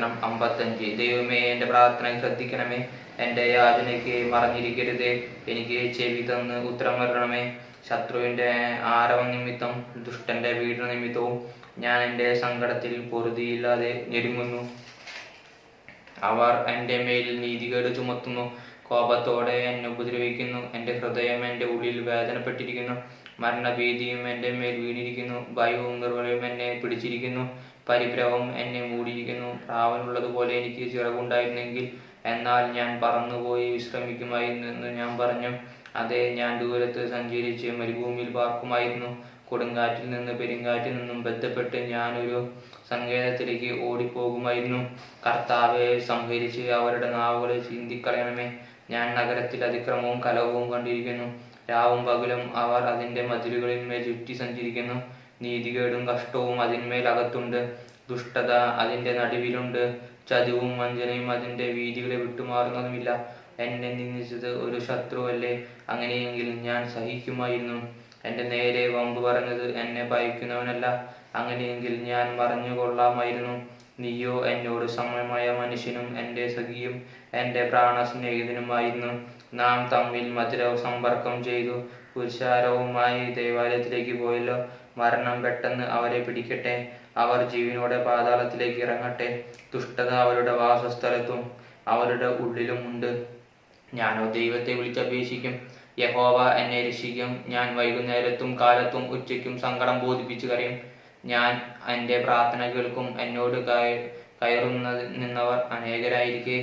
സങ്കീർത്തനം 55. ദൈവമേ, എൻ്റെ പ്രാർത്ഥന ശ്രദ്ധിക്കണമേ, എൻ്റെ യാചനയ്ക്ക് മറഞ്ഞിരിക്കരുതേ. എനിക്ക് ചെവി തന്ന് ഉത്തരമരുളണമേ. ശത്രുവിൻ്റെ ആരവം നിമിത്തം ദുഷ്ടന്റെ വീട് നിമിത്തവും ഞാൻ എൻ്റെ സങ്കടത്തിൽ പൊറുതിയില്ലാതെ ഞെരുങ്ങുന്നു. അവർ എൻ്റെ മേൽ നീതികേട് ചുമത്തുന്നു, കോപത്തോടെ എന്നെ ഉപദ്രവിക്കുന്നു. എൻ്റെ ഹൃദയം എൻ്റെ ഉള്ളിൽ വേദനപ്പെട്ടിരിക്കുന്നു. മരണഭീതിയും എൻ്റെ മേൽ വീണിരിക്കുന്നു. ഭയവും നിർവ്വലയും എന്നെ പിടിച്ചിരിക്കുന്നു. പരിഭ്രമം എന്നെ മൂടിയിരിക്കുന്നു. പ്രാവനുള്ളതുപോലെ എനിക്ക് ചിറകുണ്ടായിരുന്നെങ്കിൽ എന്നാൽ ഞാൻ പറന്നുപോയി വിശ്രമിക്കുമായിരുന്നു എന്ന് ഞാൻ പറഞ്ഞു. അതെ, ഞാൻ ദൂരത്ത് സഞ്ചരിച്ച് മരുഭൂമിയിൽ പാർക്കുമായിരുന്നു. കൊടുങ്കാറ്റിൽ നിന്ന് പെരുങ്കാറ്റിൽ നിന്നും ബന്ധപ്പെട്ട് ഞാനൊരു സങ്കേതത്തിലേക്ക് ഓടിപ്പോകുമായിരുന്നു. കർത്താവെ, സംഹരിച്ച് അവരുടെ നാവുകളെ ചിന്തിക്കളയണമേ. ഞാൻ നഗരത്തിൽ അതിക്രമവും കലഹവും കണ്ടിരിക്കുന്നു. രാവും പകലും അവർ അതിൻ്റെ മതിലുകളിന്മേൽ ചുറ്റി സഞ്ചരിക്കുന്നു. നീതികേടും കഷ്ടവും അതിന്മേൽ അകത്തുണ്ട്. ദുഷ്ടത അതിൻ്റെ നടുവിലുണ്ട്. ചതിവും വഞ്ചനയും അതിൻ്റെ വീഥികളെ വിട്ടുമാറുന്നതുമില്ല. എന്നെ നിന്ദിച്ചത് ഒരു ശത്രുവല്ലേ? അങ്ങനെയെങ്കിൽ ഞാൻ സഹിക്കുമായിരുന്നു. എൻ്റെ നേരെ വമ്പ് പറഞ്ഞത് എന്നെ ഭയക്കുന്നവനല്ല. അങ്ങനെയെങ്കിൽ ഞാൻ മറഞ്ഞുകൊള്ളാമായിരുന്നു. നീയോ എന്നോട് സമമായ മനുഷ്യനും എൻ്റെ സഖിയും എൻ്റെ പ്രാണസ്നേഹിതനുമായിരുന്നു. നാം തമ്മിൽ മധുര സമ്പർക്കം ചെയ്തു. പുരുഷാരവുമായി ദേവാലയത്തിലേക്ക് പോയല്ലോ. മരണം പെട്ടെന്ന് അവരെ പിടിക്കട്ടെ. അവർ ജീവനോടെ പാതാളത്തിലേക്ക് ഇറങ്ങട്ടെ. ദുഷ്ടത അവരുടെ വാസസ്ഥലത്തും അവരുടെ ഉള്ളിലും ഉണ്ട്. ഞാനോ ദൈവത്തെ വിളിച്ചപേക്ഷിക്കും. യഹോവ എന്നെ രക്ഷിക്കും. ഞാൻ വൈകുന്നേരത്തും കാലത്തും ഉച്ചയ്ക്കും സങ്കടം ബോധിപ്പിച്ചു കരയും. ഞാൻ എൻ്റെ പ്രാർത്ഥന കേൾക്കും. എന്നോട് നിന്നവർ അനേകരായിരിക്കെ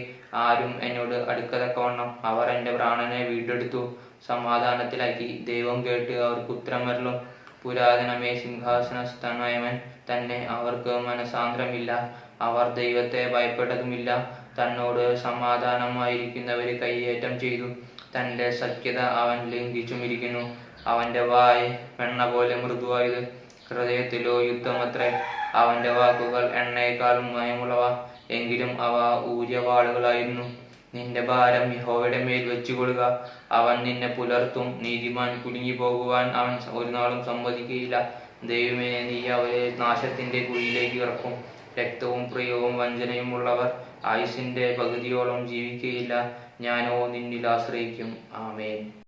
ആരും എന്നോട് അടുക്കതക്കവണ്ണം. അവർ എൻ്റെ പ്രാണനെ വീണ്ടെടുത്തു, സമാധാനത്തിലാക്കി. ദൈവം കേട്ട് അവർക്ക് ഉത്തരമരുളും. പുരാതനമേ, സിംഹാസനസ്ഥനായവൻ തന്നെ, അവർക്ക് മനസാന്തരമില്ല. അവർ ദൈവത്തെ ഭയപ്പെട്ടതുമില്ല. തന്നോട് സമാധാനമായിരിക്കുന്നവരെ കയ്യേറ്റം ചെയ്തു. തൻ്റെ സഖ്യത അവൻ ലംഘിച്ചുമിരിക്കുന്നു. അവൻ്റെ വായ് വെണ്ണ പോലെ മൃദുവായത്, ഹൃദയത്തിലോ യുദ്ധമത്രേ. അവൻ്റെ വാക്കുകൾ എണ്ണയേക്കാളും മയമുള്ളവ, എങ്കിലും അവ ഊരിയ വാളുകളായിരുന്നു. നിന്റെ ഭാരം യഹോവയുടെ മേൽ വെച്ചുകൊള്ളുക, അവൻ നിന്നെ പുലർത്തും. നീതിമാൻ കുലുങ്ങി പോകുവാൻ അവൻ ഒരു നാളും സമ്മതിക്കുകയില്ല. ദൈവമേ, നീ അവരെ നാശത്തിൻ്റെ കുഴിയിലേക്ക് ഇറക്കും. രക്തവും പ്രിയവും വഞ്ചനയും ഉള്ളവർ ആയുസ്സിൻ്റെ പകുതിയോളം ജീവിക്കുകയില്ല. ഞാനോ നിന്നിൽ ആശ്രയിക്കും. ആമേൻ.